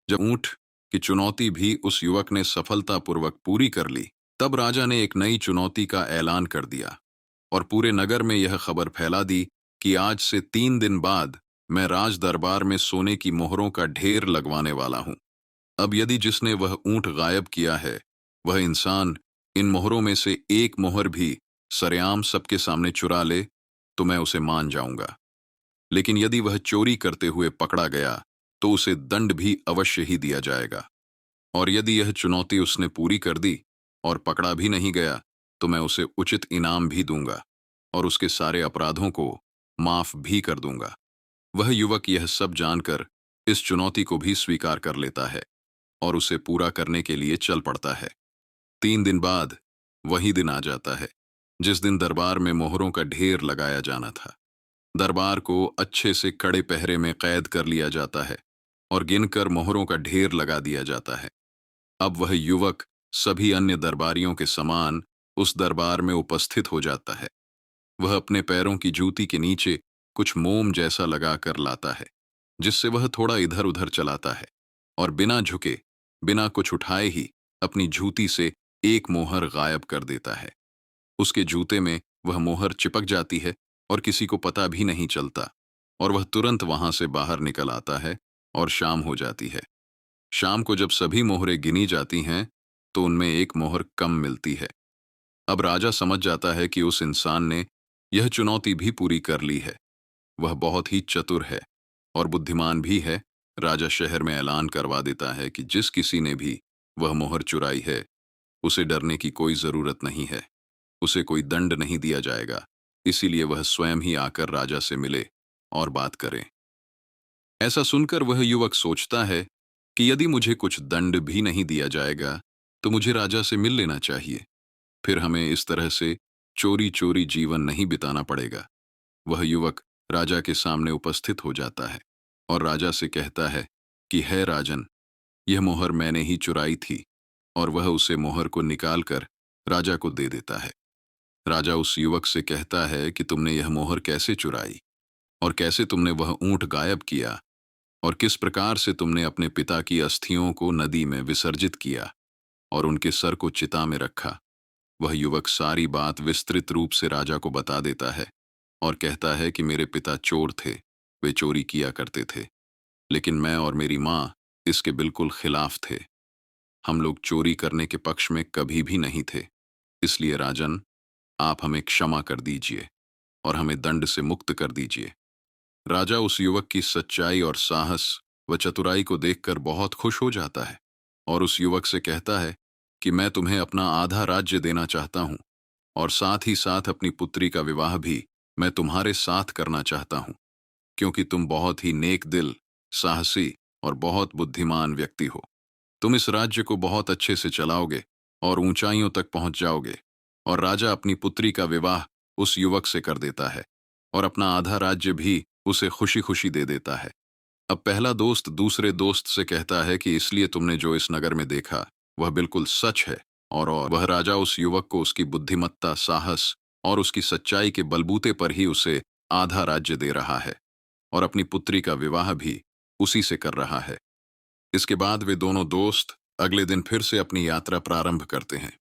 जब ऊंट की चुनौती भी उस युवक ने सफलतापूर्वक पूरी कर ली, तब राजा ने एक नई चुनौती का ऐलान कर दिया और पूरे नगर में यह खबर फैला दी कि आज से 3 दिन बाद मैं राज दरबार में सोने की मोहरों का ढेर लगवाने वाला हूं। अब यदि जिसने वह ऊंट गायब किया है वह इंसान इन मोहरों में से एक मोहर भी सरेआम सबके सामने चुरा ले, तो मैं उसे मान जाऊंगा। लेकिन यदि वह चोरी करते हुए पकड़ा गया तो उसे दंड भी अवश्य ही दिया जाएगा। और यदि यह चुनौती उसने पूरी कर दी और पकड़ा भी नहीं गया, तो मैं उसे उचित इनाम भी दूंगा और उसके सारे अपराधों को माफ भी कर दूंगा। वह युवक यह सब जानकर इस चुनौती को भी स्वीकार कर लेता है और उसे पूरा करने के लिए चल पड़ता है। 3 दिन बाद वही दिन आ जाता है जिस दिन दरबार में मोहरों का ढेर लगाया जाना था। दरबार को अच्छे से कड़े पहरे में कैद कर लिया जाता है और गिनकर मोहरों का ढेर लगा दिया जाता है। अब वह युवक सभी अन्य दरबारियों के समान उस दरबार में उपस्थित हो जाता है। वह अपने पैरों की जूती के नीचे कुछ मोम जैसा लगा कर लाता है, जिससे वह थोड़ा इधर उधर चलाता है और बिना झुके, बिना कुछ उठाए ही अपनी जूती से एक मोहर गायब कर देता है। उसके जूते में वह मोहर चिपक जाती है और किसी को पता भी नहीं चलता और वह तुरंत वहां से बाहर निकल आता है और शाम हो जाती है। शाम को जब सभी मोहरें गिनी जाती हैं तो उनमें एक मोहर कम मिलती है। अब राजा समझ जाता है कि उस इंसान ने यह चुनौती भी पूरी कर ली है। वह बहुत ही चतुर है और बुद्धिमान भी है। राजा शहर में ऐलान करवा देता है कि जिस किसी ने भी वह मोहर चुराई है उसे डरने की कोई जरूरत नहीं है, उसे कोई दंड नहीं दिया जाएगा। इसीलिए वह स्वयं ही आकर राजा से मिले और बात करे। ऐसा सुनकर वह युवक सोचता है कि यदि मुझे कुछ दंड भी नहीं दिया जाएगा तो मुझे राजा से मिल लेना चाहिए। फिर हमें इस तरह से चोरी चोरी जीवन नहीं बिताना पड़ेगा। वह युवक राजा के सामने उपस्थित हो जाता है और राजा से कहता है कि है राजन, यह मोहर मैंने ही चुराई थी। और वह उसे मोहर को निकालकर राजा को दे देता है। राजा उस युवक से कहता है कि तुमने यह मोहर कैसे चुराई और कैसे तुमने वह ऊंट गायब किया और किस प्रकार से तुमने अपने पिता की अस्थियों को नदी में विसर्जित किया और उनके सर को चिता में रखा। वह युवक सारी बात विस्तृत रूप से राजा को बता देता है और कहता है कि मेरे पिता चोर थे, वे चोरी किया करते थे, लेकिन मैं और मेरी माँ इसके बिल्कुल खिलाफ थे। हम लोग चोरी करने के पक्ष में कभी भी नहीं थे। इसलिए राजन, आप हमें क्षमा कर दीजिए और हमें दंड से मुक्त कर दीजिए। राजा उस युवक की सच्चाई और साहस व चतुराई को देखकर बहुत खुश हो जाता है और उस युवक से कहता है कि मैं तुम्हें अपना आधा राज्य देना चाहता हूँ और साथ ही साथ अपनी पुत्री का विवाह भी मैं तुम्हारे साथ करना चाहता हूँ, क्योंकि तुम बहुत ही नेक दिल, साहसी और बहुत बुद्धिमान व्यक्ति हो। तुम इस राज्य को बहुत अच्छे से चलाओगे और ऊंचाइयों तक पहुंच जाओगे। और राजा अपनी पुत्री का विवाह उस युवक से कर देता है और अपना आधा राज्य भी उसे खुशी खुशी दे देता है। अब पहला दोस्त दूसरे दोस्त से कहता है कि इसलिए तुमने जो इस नगर में देखा वह बिल्कुल सच है। और वह राजा उस युवक को उसकी बुद्धिमत्ता, साहस और उसकी सच्चाई के बलबूते पर ही उसे आधा राज्य दे रहा है और अपनी पुत्री का विवाह भी उसी से कर रहा है। इसके बाद वे दोनों दोस्त अगले दिन फिर से अपनी यात्रा प्रारंभ करते हैं।